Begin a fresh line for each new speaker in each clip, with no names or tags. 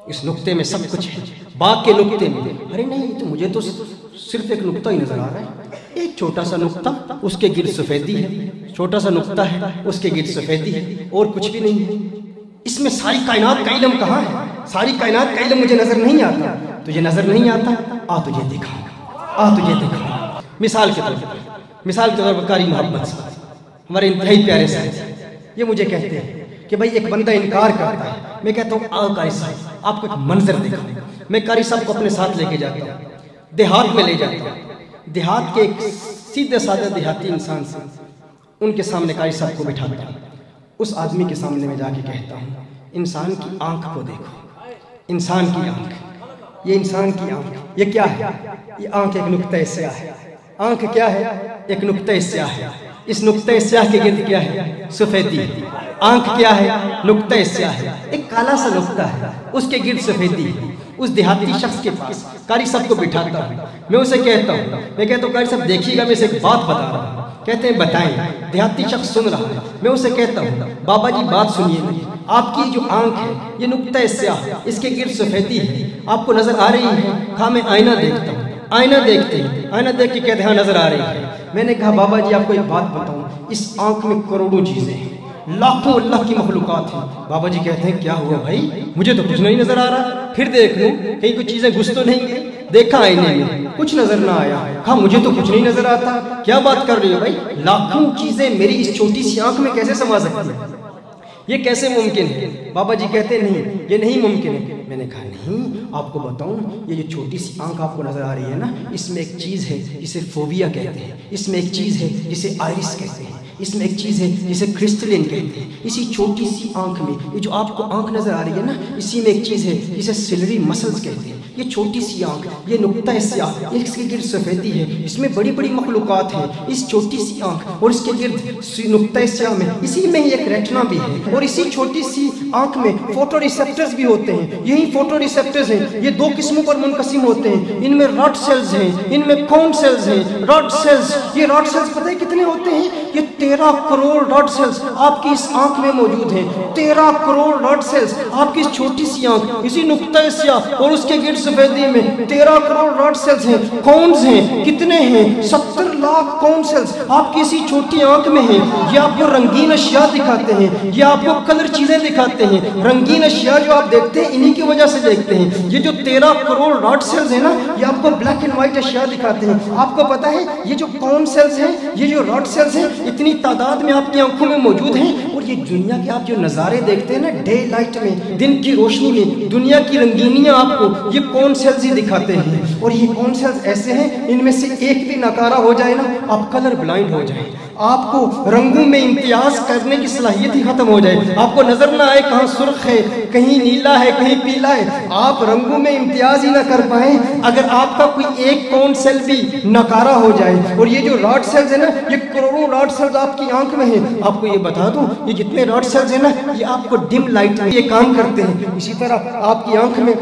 اس نقطے میں سب کچھ ہے، باغ کے نقطے میں۔ ارے نہیں، تو مجھے تو صرف ایک نقطہ ہی نظر آ رہا ہے، ایک چھوٹا سا نقطہ، اس کے گرد سفیدی ہے، چھوٹا سا نقطہ ہے، اس کے گرد سفیدی ہے، اور کچھ بھی نہیں ہے۔ اس میں ساری کائنات کا علم کہاں ہے؟ ساری کائنات کا علم مجھے نظر نہیں آتا۔ تجھے نظر نہیں آتا؟ تجھے دکھاؤں، تجھے دکھاؤں۔ مثال کے طور پر قاری محمد صاحب ہمارے انتہائی پیارے صاحب، یہ مجھے کہتے ہیں کہ بھائی ایک بندہ انکار کرتا ہے، میں کہتا ہوں قاری صاحب آپ کو ایک منظر دکھاؤں۔ میں قاری صاحب کو اپنے ساتھ لے کے جاتا ہوں، دیہات میں لے جاتا ہوں، دیہات کے ایک سیدھے سادہ دیہاتی انسان سے ان کے سامنے قاری صاحب کو بٹھاتا ہوں۔ اس آدمی کے سامنے میں جا کے کہتا ہوں، انسان کی آنکھ کو دیکھو، انسان کی آنکھ، یہ انسان کی آنکھ، یہ کیا ہے؟ یہ آنکھ ایک نقطہ سیاہ ہے۔ آنکھ کیا ہے؟ ایک نقطہ سیاہ ہے۔ اس نقطہ سیاہ کے گرد کیا ہے؟ سفیدی۔ آنکھ کیا ہے؟ نقطہ سیاہ ہے، ایک کالا سا نقطہ ہے، اس کے گرد سفیدی ہے۔ اس دیہاتی شخص کے پاس قاری صاحب کو بٹھاتا ہوں، میں اسے کہتا ہوں قاری صاحب دیکھیے گا، میں اسے ایک بات بتا رہا ہوں۔ کہتے ہیں بتائیں۔ دیہاتی شخص سن رہا ہے، میں اسے کہتا ہوں بابا جی بات سنیے گا، آپ کی جو آنکھ ہے یہ نقطہ سیاہ، اس کے گرد سفیدی ہے، آپ کو نظر آ رہی ہے؟ ہاں میں آئینہ دیکھتا ہوں۔ آئینہ دیکھتے ہیں، آئینہ دیکھ کے کہتے ہیں ہاں نظر آ رہی ہے۔ میں نے کہا بابا جی آپ کو ایک بات بتاؤں، اس آنکھ میں کروڑوں چیزیں ہیں، لاکھوں اللہ کی مخلوقات ہیں۔ بابا جی کہتے ہیں کیا ہوا بھائی، مجھے تو کچھ نہیں نظر آ رہا، پھر دیکھ لوں کہیں کوئی چیزیں گھس تو نہیں گئی۔ دیکھا آئینے میں، کچھ نظر نہ آیا۔ کہا مجھے تو کچھ نہیں نظر آتا۔ کیا بات کر رہی ہو بھائی، لاکھوں چیزیں میری اس چھوٹی سی آنکھ میں کیسے سما سکتی ہیں؟ یہ کیسے ممکن ہے؟ بابا جی کہتے ہیں نہیں یہ نہیں ممکن ہے۔ میں نے کہا نہیں، آپ کو بتاؤں یہ جو چھوٹی سی آنکھ آپ کو نظر آ رہی ہے نا، اس میں ایک چیز ہے جسے فوبیا کہتے ہیں، اس میں ایک چیز ہے جسے آئرس کہتے ہیں، اس میں ایک چیز ہے جسے کرسٹلین کہتے ہیں۔ اسی چھوٹی سی آنکھ میں یہ جو آپ کو آنکھ نظر آ رہی ہے نا، اسی میں ایک چیز ہے جسے سیلری مسلز کہتے ہیں۔ یہ چھوٹی سی آنکھ، یہ نقطہ سیاہ، اس کے گرد سفیدی ہے، اس میں بڑی بڑی مخلوقات ہیں۔ اس چھوٹی سی آنکھ اور اس کے گرد نقطہ سیاہ میں، اسی میں ہی ایک ریٹنا بھی ہے، اور اسی چھوٹی سی آنکھ میں فوٹو ریسیپٹرز بھی ہوتے ہیں۔ یہی فوٹو ریسیپٹرز ہیں، یہ دو قسموں پر منقسم ہوتے ہیں۔ ان میں راڈ سیلز ہیں، ان میں کون سیلز ہیں؟ راڈ سیلز، یہ راڈ سیلز پتہ ہے کتنے ہوتے ہیں؟ یہ 13 کروڑ راڈ سیلز آپ کی اس آنکھ میں موجود ہیں۔ 13 کروڑ راڈ سیلز آپ کی اس چھوٹی سی آنکھ، اسی نقطہ سیاہ اور اس کے گرد سفیدی میں 13 کروڑ راڈ سیلز ہیں۔ کونز ہیں کتنے ہیں؟ 70 لاکھ کون سیلز آپ کی اسی چھوٹی آنکھ میں ہیں۔ یہ آپ کو رنگین اشیاء دکھاتے ہیں، یہ آپ کو کلر چیزیں دکھاتے ہیں۔ رنگین اشیاء جو آپ دیکھتے ہیں انہی کی وجہ سے دیکھتے ہیں۔ یہ جو 13 کروڑ راڈ سیلز ہیں نا، یہ آپ کو بلیک اینڈ وائٹ اشیاء دکھاتے ہیں۔ آپ کو پتا ہے یہ جو کون سیلز ہیں، یہ جو راڈ سیلز ہیں، اتنی تعداد میں آپ کی آنکھوں میں موجود ہیں۔ اور یہ دنیا کے آپ جو نظارے دیکھتے ہیں نا، ڈے لائٹ میں، دن کی روشنی میں، دنیا کی رنگینیاں آپ کو یہ کون سیلز ہی دکھاتے ہیں۔ اور یہ کون سیلز ایسے ہیں، ان میں سے ایک بھی ناکارہ ہو جائے نا، آپ کلر بلائنڈ ہو جائیں، آپ کو رنگوں میں امتیاز کرنے کی صلاحیت ہی ختم ہو جائے، آپ کو نظر نہ آئے کہاں سرخ ہے، کہیں نیلا ہے، کہیں پیلا ہے، آپ رنگوں میں امتیاز ہی نہ کر پائیں اگر آپ کا کوئی ایک کون سیل بھی ناکارہ ہو جائے۔ اور یہ جو راڈ سیلز ہیں نا، یہ کروڑوں راڈ سیلز آپ کی آنکھ میں ہیں۔ آپ کو یہ بتا دوں یہ جتنے راڈ سیلز ہیں نا، یہ آپ کو ڈم لائٹ میں یہ کام کرتے ہیں۔ اسی طرح آپ کی آنکھ میں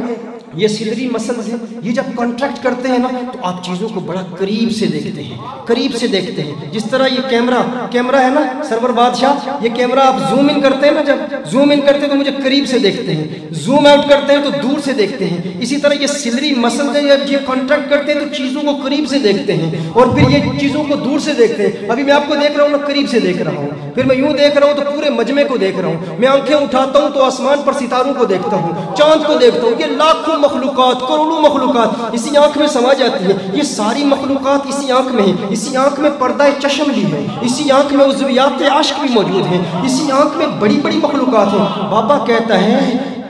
یہ سیلری مسلز ہیں، یہ جب کانٹریکٹ کرتے ہیں نا تو آپ چیزوں کو بڑا قریب سے دیکھتے ہیں، قریب سے دیکھتے ہیں۔ جس طرح یہ کیمرہ ہے نا سرور بادشاہ، یہ کیمرہ آپ زوم ان کرتے ہیں نا، جب زوم ان کرتے ہیں تو مجھے قریب سے دیکھتے ہیں، زوم آؤٹ کرتے ہیں تو دور سے دیکھتے ہیں۔ اسی طرح یہ سیلری مسلز ہیں، جب یہ کانٹریکٹ کرتے ہیں تو چیزوں کو قریب سے دیکھتے ہیں اور پھر یہ چیزوں کو دور سے دیکھتے ہیں۔ ابھی میں آپ کو دیکھ رہا ہوں نا، قریب سے دیکھ رہا ہوں، پھر میں یوں دیکھ رہا ہوں تو پورے مجمع کو دیکھ رہا ہوں، میں آنکھیں اٹھاتا ہوں تو آسمان پر ستاروں کو دیکھتا ہوں، چاند کو دیکھتا ہوں۔ یہ لاکھوں مخلوقات، کروڑوں مخلوقات اسی آنکھ میں سما جاتی ہیں۔ یہ ساری مخلوقات اسی آنکھ میں ہیں۔ اسی آنکھ میں پردہ چشم بھی ہے، اسی آنکھ میں عضویات عشق بھی موجود ہیں، اسی آنکھ میں بڑی بڑی مخلوقات ہیں۔ بابا کہتا ہے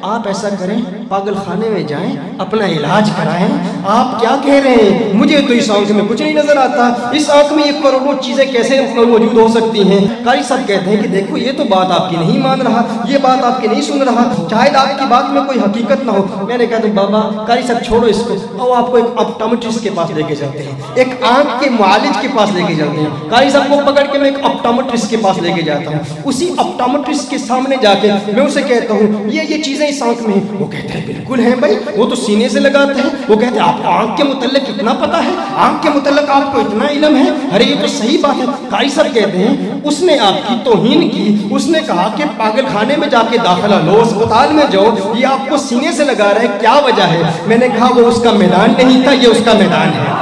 آپ ایسا کریں، پاگل خانے میں جائیں، اپنا علاج کرائیں۔ آپ کیا کہہ رہے ہیں؟ مجھے تو اس آنکھ میں کچھ نہیں نظر آتا، اس آنکھ میں یہ کروڑوں چیزیں کیسے موجود ہو سکتی ہیں؟ قاری صاحب کہتے ہیں کہ دیکھو یہ تو بات آپ کی نہیں مان رہا، یہ بات آپ کی نہیں سن رہا، شاید آپ کی بات میں کوئی حقیقت نہ ہو۔ میں نے کہا تو بابا قاری صاحب چھوڑو اس کو، اور آپ کو ایک آپٹومیٹرسٹ کے پاس لے کے جاتے ہیں، ایک آنکھ کے معالج کے پاس لے کے جاتے ہیں۔ قاری صاحب کو پکڑ کے میں ایک آپٹومیٹرسٹ کے پاس لے کے جاتا ہوں، اسی آپٹومیٹرسٹ کے سامنے جا کے میں اسے کہتا ہوں یہ چیزیں اس آنکھ میں ہیں۔ وہ کہتے ہیں بالکل ہیں بھائی، وہ تو سینے سے لگاتے ہیں۔ وہ کہتے ہیں آپ کو آنکھ کے متعلق کتنا پتا ہے، آنکھ کے متعلق آپ کو اتنا علم ہے؟ ارے یہ تو صحیح بات ہے۔ قاری صاحب کہتے ہیں اس نے آپ کی توہین کی، اس نے کہا کہ پاگل خانے میں جا کے داخلہ لو، اسپتال میں جاؤ، یہ آپ کو سینے سے لگا رہا ہے، کیا وجہ ہے؟ میں نے کہا وہ اس کا میدان نہیں تھا، یہ اس کا میدان ہے۔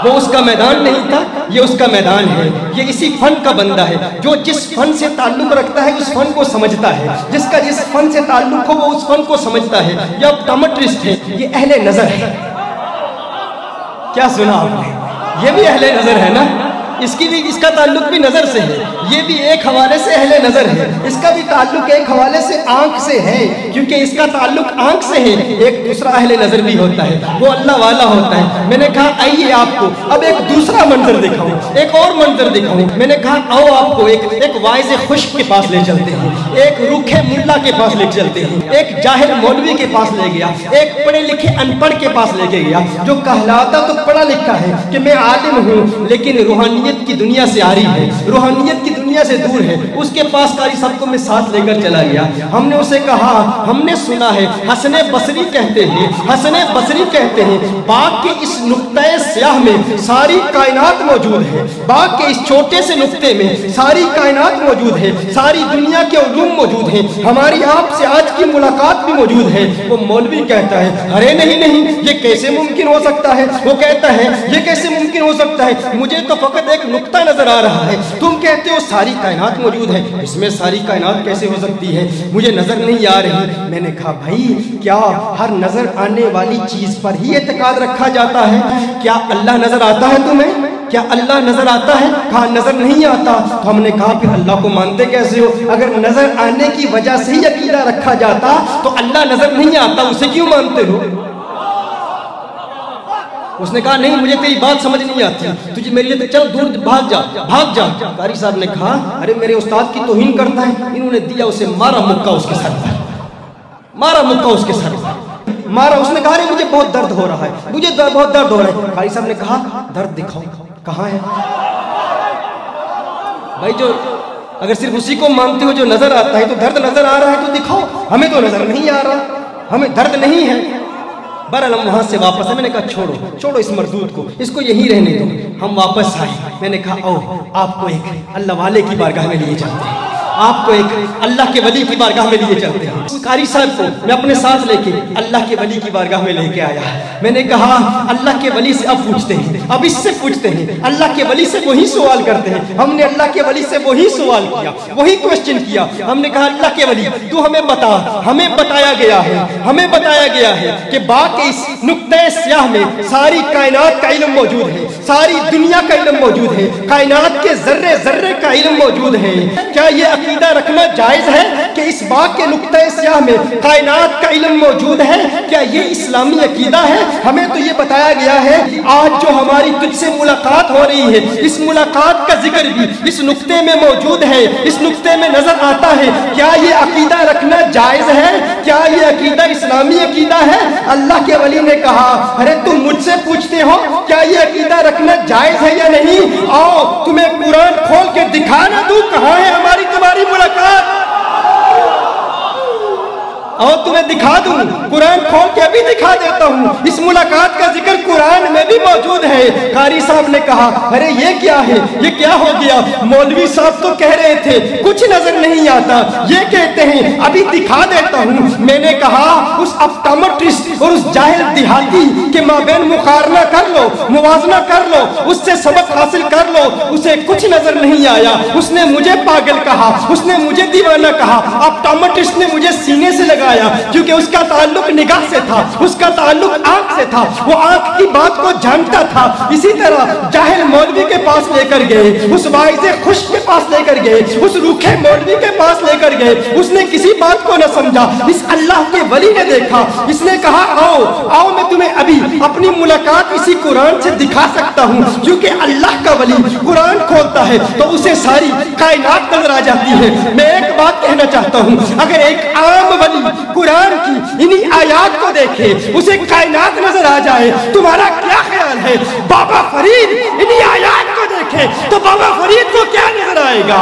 وہ اس کا میدان نہیں تھا، یہ اس کا میدان ہے۔ یہ اسی فن کا بندہ ہے، جو جس فن سے تعلق رکھتا ہے اس فن کو سمجھتا ہے، جس کا جس فن سے تعلق ہو وہ اس فن کو سمجھتا ہے۔ یہ آپٹومیٹرسٹ ہے، یہ اہل نظر ہے۔ کیا سنا آپ نے؟ یہ بھی اہل نظر ہے نا، اس کا تعلق بھی نظر سے ہے، یہ بھی ایک حوالے سے اہل نظر ہے، اس کا بھی تعلق ایک حوالے سے آنکھ سے ہے، کیونکہ اس کا تعلق آنکھ سے ہے۔ ایک دوسرا اہل نظر بھی ہوتا ہے، وہ اللہ والا ہوتا ہے۔ میں نے کہا آئیے آپ کو اب ایک دوسرا منظر دکھاؤں، ایک اور منظر دکھاؤں۔ میں نے کہا آؤ آپ کو ایک وائز خشک کے پاس لے چلتے ہیں، ایک روکھے ملا کے پاس لے چلتے ہیں، ایک جاہل مولوی کے پاس لے گیا، ایک پڑھے لکھے ان پڑھ کے پاس لے کے گیا، جو کہلاتا تو پڑھا لکھا ہے کہ میں عالم ہوں، لیکن روحانیت کی دنیا سے آری ہے، روحانیت کی دنیا سے دور ہے۔ اس کے پاس قاری صاحب کو میں ساتھ لے کر چلا گیا۔ ہم نے اسے کہا ہم نے سنا ہے حسن بصری کہتے ہیں، حسن بصری کہتے ہیں باغ کے اس نقطۂ سیاہ میں ساری کائنات موجود ہے، باغ کے اس چھوٹے سے نقطے میں ساری کائنات موجود ہے، ساری دنیا کے علوم موجود ہیں، ہماری آپ سے آج کی ملاقات بھی موجود ہے۔ وہ مولوی کہتا ہے ارے نہیں یہ کیسے ممکن ہو سکتا ہے؟ وہ کہتا ہے یہ کیسے ممکن ہو سکتا ہے؟ مجھے تو فقط ایک نقطہ نظر آ رہا ہے، تم کہتے ہو ساری کائنات موجود ہے، اس میں ساری کائنات کیسے ہو سکتی ہے؟ مجھے نظر نہیں آ رہی۔ میں نے کہا بھائی کیا ہر نظر آنے والی چیز پر ہی اعتقاد رکھا جاتا ہے؟ کیا اللہ نظر آتا ہے تمہیں؟ کیا اللہ نظر آتا ہے؟ کہا نظر نہیں آتا۔ تو ہم نے کہا پھر اللہ کو مانتے کیسے ہو؟ اگر نظر آنے کی وجہ سے ہی عقیدہ رکھا جاتا تو اللہ نظر نہیں آتا، اسے کیوں مانتے ہو؟ اس نے کہا نہیں مجھے تیری بات سمجھ نہیں آتی، تجھے میری چل دور بھاگ جا۔ قاری صاحب نے کہا ارے میرے استاد کی توہین کرتا ہے۔ انہوں نے دیا اسے مارا مکہ اس کے سر پر، مارا مکہ اس کے سر پر مارا۔ اس نے کہا ارے مجھے بہت درد ہو رہا ہے، مجھے بہت درد ہو رہا ہے۔ قاری صاحب نے کہا درد دکھاؤ، کہاں ہے؟ بھائی جو اگر صرف اسی کو مانتے ہو جو نظر آتا ہے، تو درد نظر آ رہا ہے تو دکھاؤ، ہمیں تو نظر نہیں آ رہا، ہمیں درد نہیں ہے۔ بہرحال ہم وہاں سے واپس آئے۔ میں نے کہا چھوڑو اس مردود کو، اس کو یہی رہنے دو۔ ہم واپس آئے، میں نے کہا او آپ کو ایک اللہ والے کی بارگاہ میں لیے چلتے ہیں، آپ کو ایک اللہ کے ولی کی بارگاہ میں لیے چلتے ہیں۔ قاری صاحب کو میں اپنے ساتھ لے کے اللہ کے ولی کی بارگاہ میں لے کے آیا۔ میں نے کہا اللہ کے ولی سے اب پوچھتے ہیں، اب اس سے پوچھتے ہیں، اللہ کے ولی سے وہی سوال کرتے ہیں۔ ہم نے اللہ کے ولی سے وہی سوال کیا، وہی کوشچن کیا۔ ہم نے کہا اللہ کے ولی تو ہمیں بتا، ہمیں بتایا گیا ہے کہ باغ کے اس نقطۂ سیاہ میں ساری کائنات کا علم موجود ہے، ساری دنیا کا علم موجود ہے، کائنات کے ذرے ذرے کا علم موجود ہے۔ کیا یہ عقیدہ رکھنا جائز ہے کہ اس باغ کے نقطۂ سیاہ میں کائنات کا علم موجود ہے؟ کیا یہ اسلامی عقیدہ ہے؟ ہمیں تو یہ بتایا گیا ہے آج جو ہماری تجھ سے ملاقات ہو رہی ہے، اس ملاقات کا ذکر بھی اس نقطے میں موجود ہے، اس نقطے میں نظر آتا ہے۔ کیا یہ عقیدہ رکھنا جائز ہے؟ کیا یہ عقیدہ اسلامی عقیدہ ہے؟ اللہ کے ولی نے کہا ارے تم مجھ سے پوچھتے ہو کیا یہ عقیدہ رکھنا جائز ہے یا نہیں؟ آؤ تمہیں قرآن کھول کے دکھانا دوں کہاں ہے ہماری تمہاری ملاقات، اور تمہیں دکھا دوں، قرآن کھول کے ابھی دکھا دیتا ہوں۔ اس ملاقات کا ذکر قرآن میں بھی موجود ہے۔ قاری صاحب نے کہا ارے یہ کیا ہے، یہ کیا ہو گیا؟ مولوی صاحب تو کہہ رہے تھے کچھ نظر نہیں آتا، یہ کہتے ہیں ابھی دکھا دیتا ہوں۔ میں نے کہا اس آپٹومیٹرسٹ اور اس جاہل دیہاتی کے مابین مقارنہ کر لو، موازنہ کر لو، اس سے سبق حاصل کر لو۔ اسے کچھ نظر نہیں آیا، اس نے مجھے پاگل کہا، اس نے مجھے دیوانہ کہا، آپٹومیٹرسٹ نے مجھے سینے سے لگایا کیونکہ اس کا تعلق نگاہ سے تھا، اس کا تعلق آنکھ سے تھا، وہ آنکھ کی بات کو جانتا تھا۔ اسی طرح جاہل مولوی کے پاس لے کر گئے، اس واعظ خشک کے پاس لے کر گئے، اس روکھے مولوی کے پاس لے کر گئے، اس نے کسی بات کو نہ سمجھا۔ اس اللہ کے ولی نے دیکھا، اس نے کہا آؤ میں تمہیں ابھی اپنی ملاقات اسی قرآن سے دکھا سکتا ہوں، کیونکہ اللہ کا ولی قرآن کھولتا ہے تو اسے ساری کائنات نظر آ جاتی ہے۔ میں ایک بات کہنا چاہتا ہوں، اگر ایک عام ولی قرآن کی انہی آیات کو دیکھے، اسے کائنات نظر آ جائے، تمہارا کیا خیال ہے بابا فرید انہی آیات کو دیکھے تو بابا فرید کو کیا نظر آئے گا؟